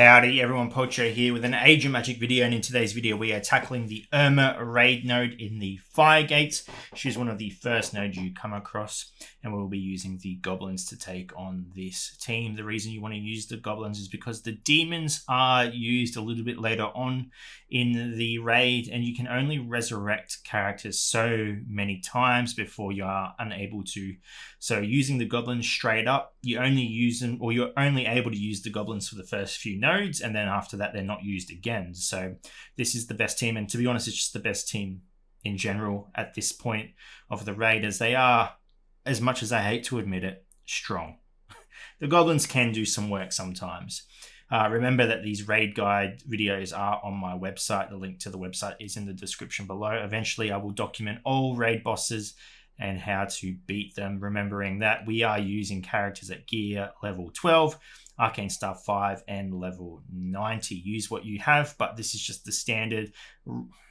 Howdy everyone, Pocho here with an Age of Magic video, and in today's video we are tackling the Irma raid node in the Fire Gates. She's one of the first nodes you come across, and we'll be using the goblins to take on this team. The reason you want to use the goblins is because the demons are used a little bit later on in the raid, and you can only resurrect characters so many times before you are unable to. So using the goblins straight up, you only use them, or you're only able to use the goblins for the first few nodes, and then after that they're not used again. So this is the best team, and to be honest, it's just the best team in general at this point of the raid, as they are, as much as I hate to admit it, strong. The goblins can do some work sometimes. Remember that these raid guide videos are on my website. The link to the website is in the description below. Eventually I will document all raid bosses and how to beat them, remembering that we are using characters at gear level 12, Arcane Star 5, and level 90. Use what you have, but this is just the standard,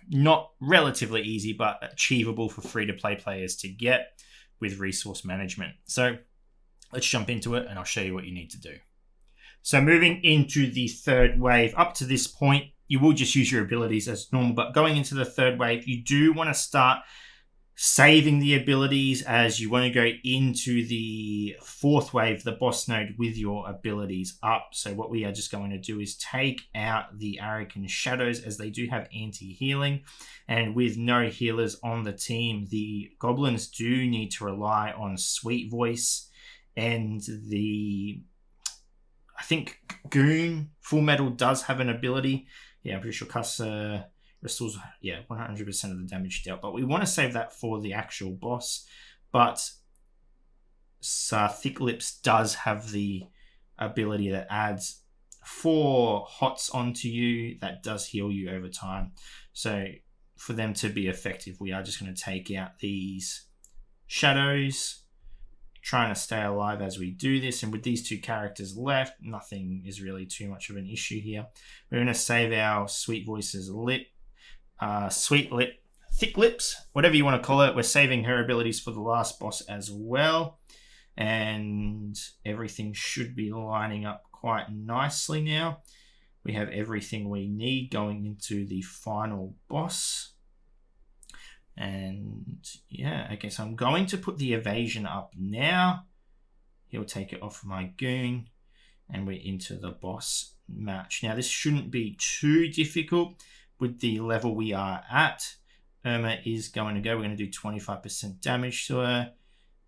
not relatively easy, but achievable for free-to-play players to get with resource management. So let's jump into it, and I'll show you what you need to do. So moving into the third wave, up to this point, you will just use your abilities as normal, but going into the third wave, you do want to start saving the abilities, as you want to go into the fourth wave, the boss node, with your abilities up. So what we are just going to do is take out the Arakan Shadows, as they do have anti-healing, and with no healers on the team, the goblins do need to rely on Sweet Voice and I think Goon Full Metal does have an ability. Yeah, I'm pretty sure Cuss restores 100% of the damage dealt, but we want to save that for the actual boss. But Thick Lips does have the ability that adds 4 hots onto you that does heal you over time. So for them to be effective, we are just going to take out these shadows, trying to stay alive as we do this. And with these 2 characters left, nothing is really too much of an issue here. We're going to save our Sweet Voices Sweet Lip, Thick Lips, whatever you want to call it. We're saving her abilities for the last boss as well, and everything should be lining up quite nicely now. We have everything we need going into the final boss. And yeah, okay, so I'm going to put the evasion up now. He'll take it off my goon, and we're into the boss match. Now, this shouldn't be too difficult with the level we are at. Irma is going to go. We're going to do 25% damage to her.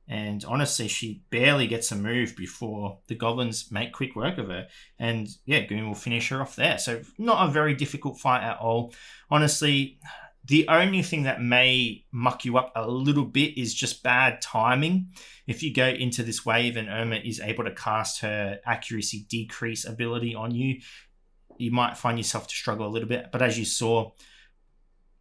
And honestly, she barely gets a move before the goblins make quick work of her. And yeah, Goon will finish her off there. So not a very difficult fight at all. Honestly, the only thing that may muck you up a little bit is just bad timing. If you go into this wave and Irma is able to cast her accuracy decrease ability on you, you might find yourself to struggle a little bit. But as you saw,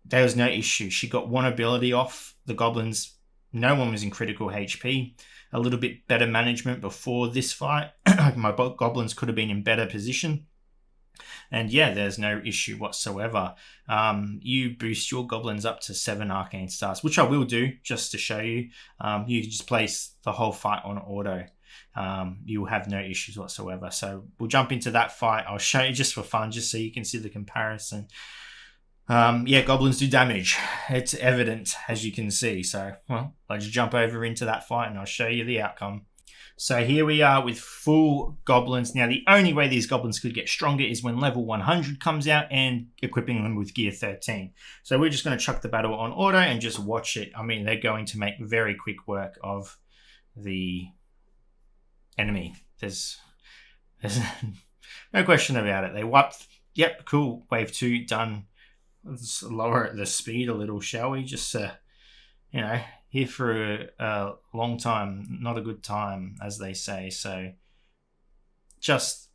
there was no issue. She got one ability off the goblins. No one was in critical HP. A little bit better management before this fight. My goblins could have been in better position. And yeah, there's no issue whatsoever. You boost your goblins up to 7 Arcane Stars, which I will do just to show you. You can just place the whole fight on auto. You'll have no issues whatsoever. So we'll jump into that fight. I'll show you just for fun, just so you can see the comparison. Yeah, goblins do damage. It's evident, as you can see. So, well, let's jump over into that fight and I'll show you the outcome. So here we are with full goblins. Now, the only way these goblins could get stronger is when level 100 comes out and equipping them with gear 13. So we're just going to chuck the battle on auto and just watch it. I mean, they're going to make very quick work of the enemy. There's no question about it. They wiped. Yep, cool. Wave 2 done. Let's lower the speed a little, shall we? Just here for a long time, not a good time, as they say. So just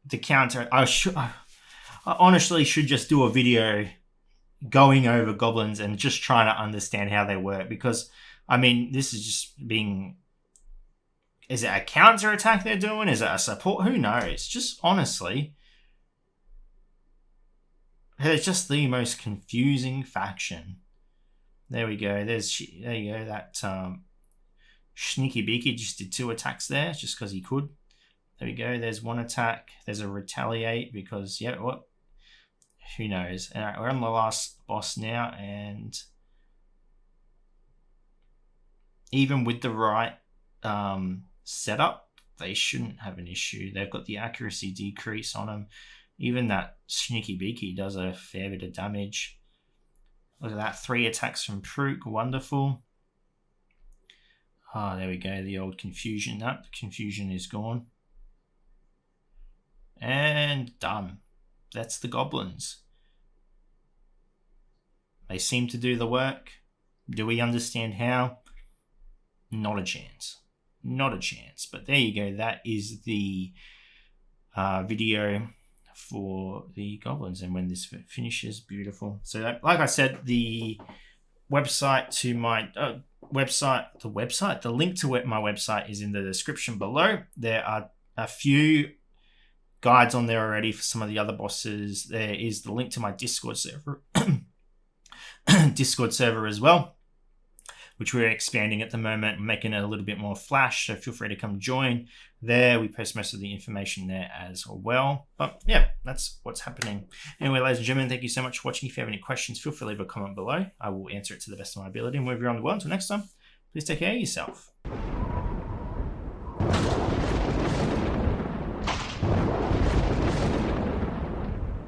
the counter. I honestly should just do a video going over goblins and just trying to understand how they work, because I mean, this is just being. Is it a counter attack they're doing? Is it a support? Who knows? Just honestly, they're just the most confusing faction. There we go. There you go. That Sneaky Beaky just did 2 attacks there just because he could. There we go. There's one attack. There's a retaliate because, yeah, what? Who knows? All right, we're on the last boss now, and even with the right setup, they shouldn't have an issue. They've got the accuracy decrease on them. Even that Sneaky Beaky does a fair bit of damage. Look at that. 3 attacks from Prook. Wonderful. Ah, there we go. The old confusion. That confusion is gone. And done. That's the goblins. They seem to do the work. Do we understand how? Not a chance. Not a chance. But there you go. That is the video for the goblins. And when this finishes, beautiful. So like I said, the website to my the link to my website is in the description below. There are a few guides on there already for some of the other bosses. There is the link to my Discord server as well, which we're expanding at the moment, making it a little bit more flash, so feel free to come join there. We post most of the information there as well. But yeah, that's what's happening. Anyway, ladies and gentlemen, thank you so much for watching. If you have any questions, feel free to leave a comment below. I will answer it to the best of my ability. And wherever you're on the world, until next time, please take care of yourself.